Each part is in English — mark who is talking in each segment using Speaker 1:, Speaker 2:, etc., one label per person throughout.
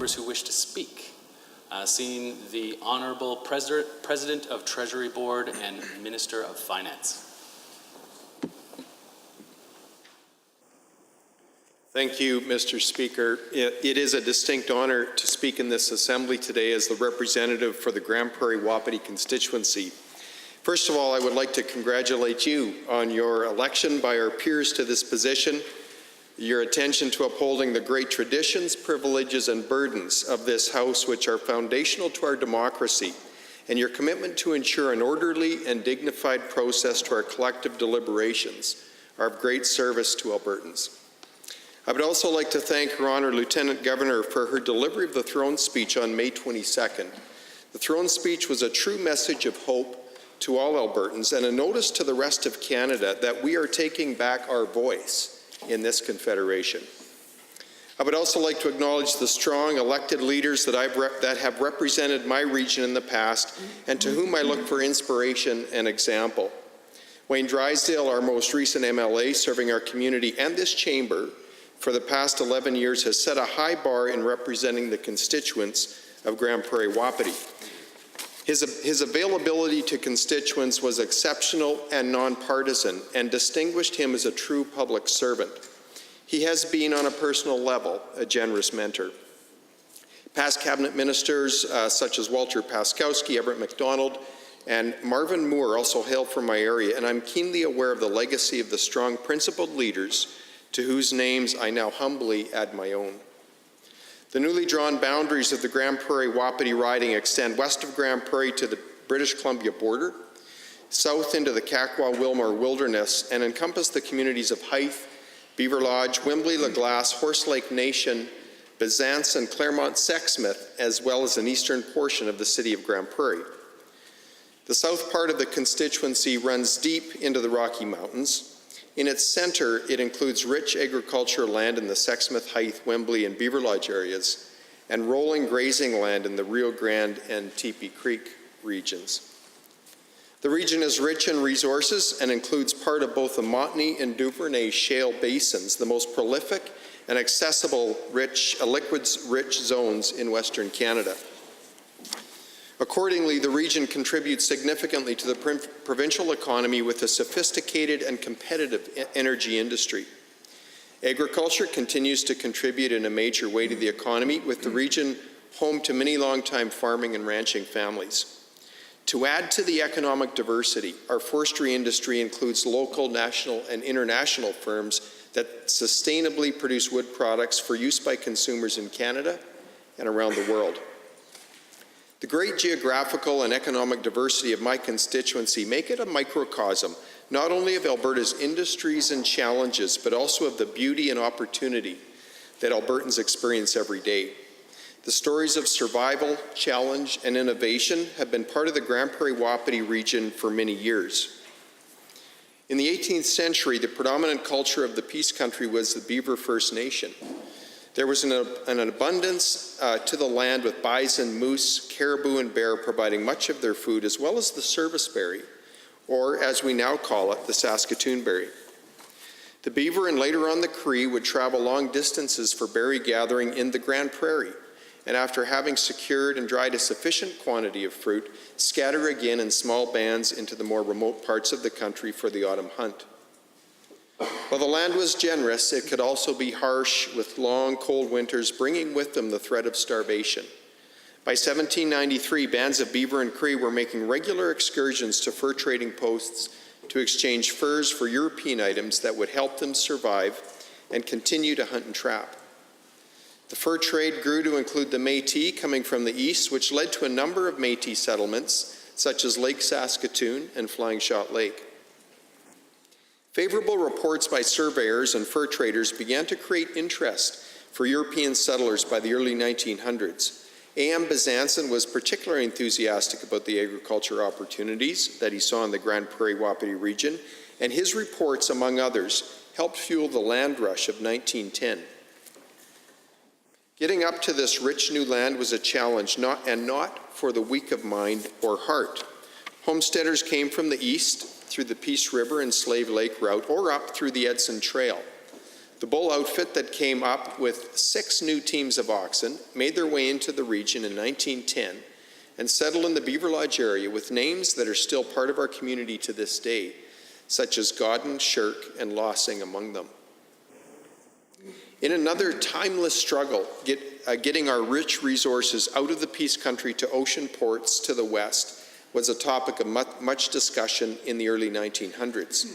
Speaker 1: members who wish to speak. Seeing the Honourable President of Treasury Board and Minister of Finance.
Speaker 2: Thank you, Mr. Speaker. It is a distinct honor to speak in this assembly today as the representative for the Grande Prairie-Wapiti constituency. First of all, I would like to congratulate you on your election by our peers to this position, your attention to upholding the great traditions, privileges, and burdens of this House, which are foundational to our democracy, and your commitment to ensure an orderly and dignified process to our collective deliberations are of great service to Albertans. I would also like to thank Her Honour Lieutenant Governor for her delivery of the throne speech on May 22nd. The throne speech was a true message of hope to all Albertans and a notice to the rest of Canada that we are taking back our voice in this confederation. I would also like to acknowledge the strong elected leaders that have represented my region in the past and to whom I look for inspiration and example. Wayne Drysdale, our most recent MLA, serving our community and this chamber for the past 11 years, has set a high bar in representing the constituents of Grande Prairie-Wapiti. His availability to constituents was exceptional and nonpartisan and distinguished him as a true public servant. He has been, on a personal level, a generous mentor. Past cabinet ministers such as Walter Paskowski, Everett MacDonald, and Marvin Moore also hail from my area, and I'm keenly aware of the legacy of the strong, principled leaders to whose names I now humbly add my own. The newly drawn boundaries of the Grande Prairie-Wapiti riding extend west of Grande Prairie to the British Columbia border, south into the Kakwa-Wilmore wilderness, and encompass the communities of Hythe, Beaver Lodge, Wembley, La Glace, Horse Lake Nation, Byzance, and Claremont-Sexsmith, as well as an eastern portion of the city of Grande Prairie. The south part of the constituency runs deep into the Rocky Mountains. In its center, it includes rich agricultural land in the Sexsmith, Hythe, Wembley, and Beaver Lodge areas, and rolling grazing land in the Rio Grande and Teepee Creek regions. The region is rich in resources and includes part of both the Montney and Duvernay shale basins, the most prolific and accessible liquids-rich zones in Western Canada. Accordingly, the region contributes significantly to the provincial economy with a sophisticated and competitive energy industry. Agriculture continues to contribute in a major way to the economy, with the region home to many long-time farming and ranching families. To add to the economic diversity, our forestry industry includes local, national, and international firms that sustainably produce wood products for use by consumers in Canada and around the world. The great geographical and economic diversity of my constituency make it a microcosm, not only of Alberta's industries and challenges, but also of the beauty and opportunity that Albertans experience every day. The stories of survival, challenge, and innovation have been part of the Grande Prairie-Wapiti region for many years. In the 18th century, the predominant culture of the Peace Country was the Beaver First Nation. There was an abundance to the land, with bison, moose, caribou, and bear providing much of their food, as well as the service berry, or as we now call it, the Saskatoon berry. The beaver and later on the Cree would travel long distances for berry gathering in the Grande Prairie, and after having secured and dried a sufficient quantity of fruit, scatter again in small bands into the more remote parts of the country for the autumn hunt. While the land was generous, it could also be harsh, with long, cold winters bringing with them the threat of starvation. By 1793, bands of Beaver and Cree were making regular excursions to fur trading posts to exchange furs for European items that would help them survive and continue to hunt and trap. The fur trade grew to include the Métis coming from the east, which led to a number of Métis settlements, such as Lake Saskatoon and Flying Shot Lake. Favorable reports by surveyors and fur traders began to create interest for European settlers by the early 1900s. A.M. Byzanson was particularly enthusiastic about the agriculture opportunities that he saw in the Grande Prairie-Wapiti region, and his reports, among others, helped fuel the land rush of 1910. Getting up to this rich new land was a challenge, not for the weak of mind or heart. Homesteaders came from the east through the Peace River and Slave Lake route, or up through the Edson Trail. The bull outfit that came up with 6 new teams of oxen made their way into the region in 1910 and settled in the Beaver Lodge area with names that are still part of our community to this day, such as Godden, Shirk, and Lossing among them. In another timeless struggle, getting our rich resources out of the Peace Country to ocean ports to the west was a topic of much discussion in the early 1900s.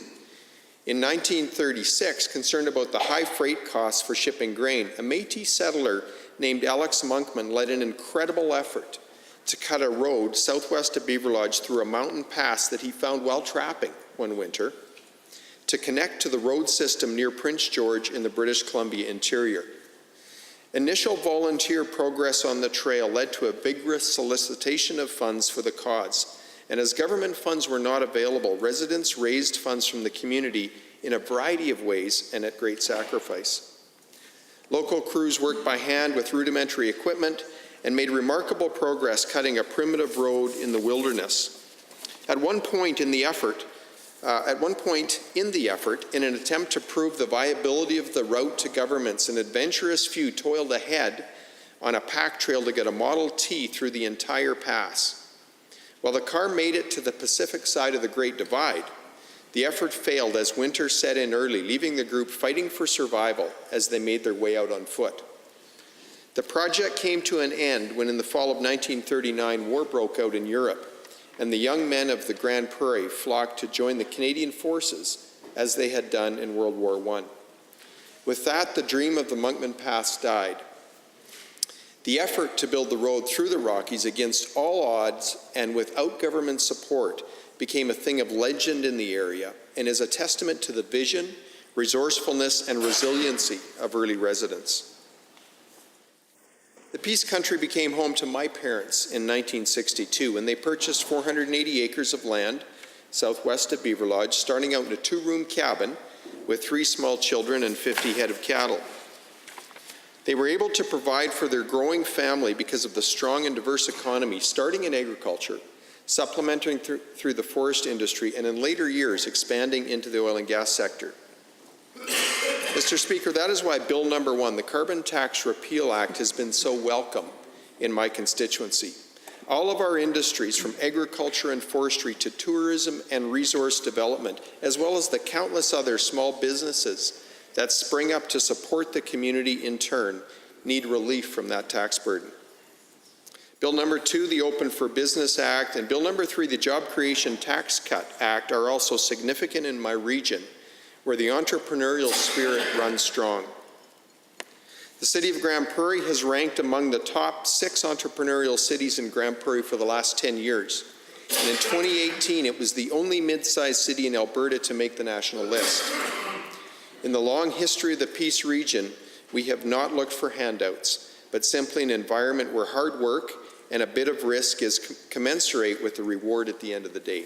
Speaker 2: In 1936, concerned about the high freight costs for shipping grain, a Métis settler named Alex Monkman led an incredible effort to cut a road southwest of Beaver Lodge through a mountain pass that he found while trapping one winter to connect to the road system near Prince George in the British Columbia interior. Initial volunteer progress on the trail led to a vigorous solicitation of funds for the cause. And as government funds were not available, residents raised funds from the community in a variety of ways and at great sacrifice. Local crews worked by hand with rudimentary equipment and made remarkable progress cutting a primitive road in the wilderness. At one point in the effort, in an attempt to prove the viability of the route to governments, an adventurous few toiled ahead on a pack trail to get a Model T through the entire pass. While the car made it to the Pacific side of the Great Divide, the effort failed as winter set in early, leaving the group fighting for survival as they made their way out on foot. The project came to an end when in the fall of 1939, war broke out in Europe, and the young men of the Grande Prairie flocked to join the Canadian forces as they had done in World War I. With that, the dream of the Monkman Pass died. The effort to build the road through the Rockies against all odds and without government support became a thing of legend in the area and is a testament to the vision, resourcefulness, and resiliency of early residents. The Peace Country became home to my parents in 1962 when they purchased 480 acres of land southwest of Beaver Lodge, starting out in a 2-room cabin with 3 small children and 50 head of cattle. They were able to provide for their growing family because of the strong and diverse economy, starting in agriculture, supplementing through the forest industry, and in later years expanding into the oil and gas sector. Mr. Speaker, that is why Bill number 1, the Carbon Tax Repeal Act, has been so welcome in my constituency. All of our industries, from agriculture and forestry to tourism and resource development, as well as the countless other small businesses that spring up to support the community in turn, need relief from that tax burden. Bill number 2, the Open for Business Act, and Bill number 3, the Job Creation Tax Cut Act, are also significant in my region, where the entrepreneurial spirit runs strong. The City of Grande Prairie has ranked among the top 6 entrepreneurial cities in Grande Prairie for the last 10 years. And in 2018, it was the only mid-sized city in Alberta to make the national list. In the long history of the Peace region, we have not looked for handouts, but simply an environment where hard work and a bit of risk is commensurate with the reward at the end of the day.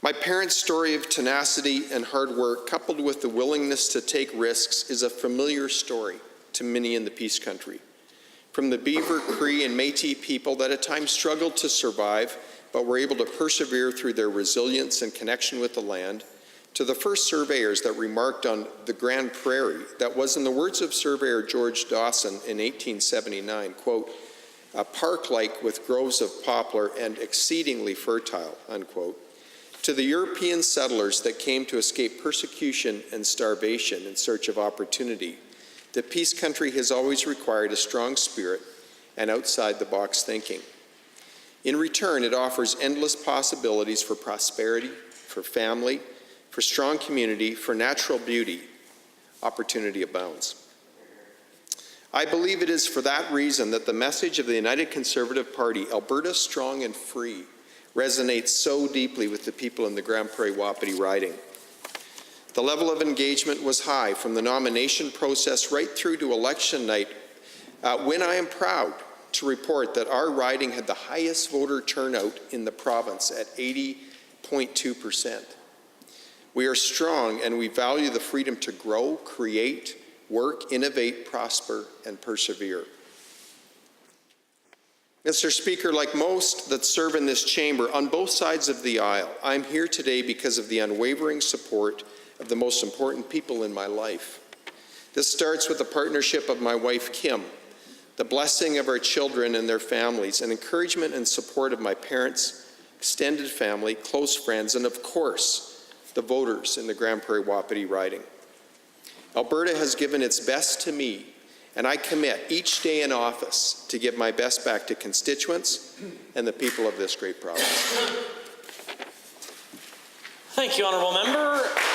Speaker 2: My parents' story of tenacity and hard work, coupled with the willingness to take risks, is a familiar story to many in the Peace Country. From the Beaver, Cree, and Métis people that at times struggled to survive, but were able to persevere through their resilience and connection with the land, to the first surveyors that remarked on the Grande Prairie that was, in the words of surveyor George Dawson in 1879, quote, a park-like with groves of poplar and exceedingly fertile, unquote, to the European settlers that came to escape persecution and starvation in search of opportunity. The Peace Country has always required a strong spirit and outside-the-box thinking. In return, it offers endless possibilities for prosperity, for family, for strong community, for natural beauty. Opportunity abounds. I believe it is for that reason that the message of the United Conservative Party, Alberta Strong and Free, resonates so deeply with the people in the Grande Prairie-Wapiti riding. The level of engagement was high from the nomination process right through to election night, when I am proud to report that our riding had the highest voter turnout in the province at 80.2%. We are strong and we value the freedom to grow, create, work, innovate, prosper, and persevere. Mr. Speaker, like most that serve in this chamber on both sides of the aisle, I'm here today because of the unwavering support of the most important people in my life. This starts with the partnership of my wife, Kim, the blessing of our children and their families, and encouragement and support of my parents, extended family, close friends, and of course, the voters in the Grande Prairie-Wapiti riding. Alberta has given its best to me, and I commit each day in office to give my best back to constituents and the people of this great province.
Speaker 3: Thank you, honourable member.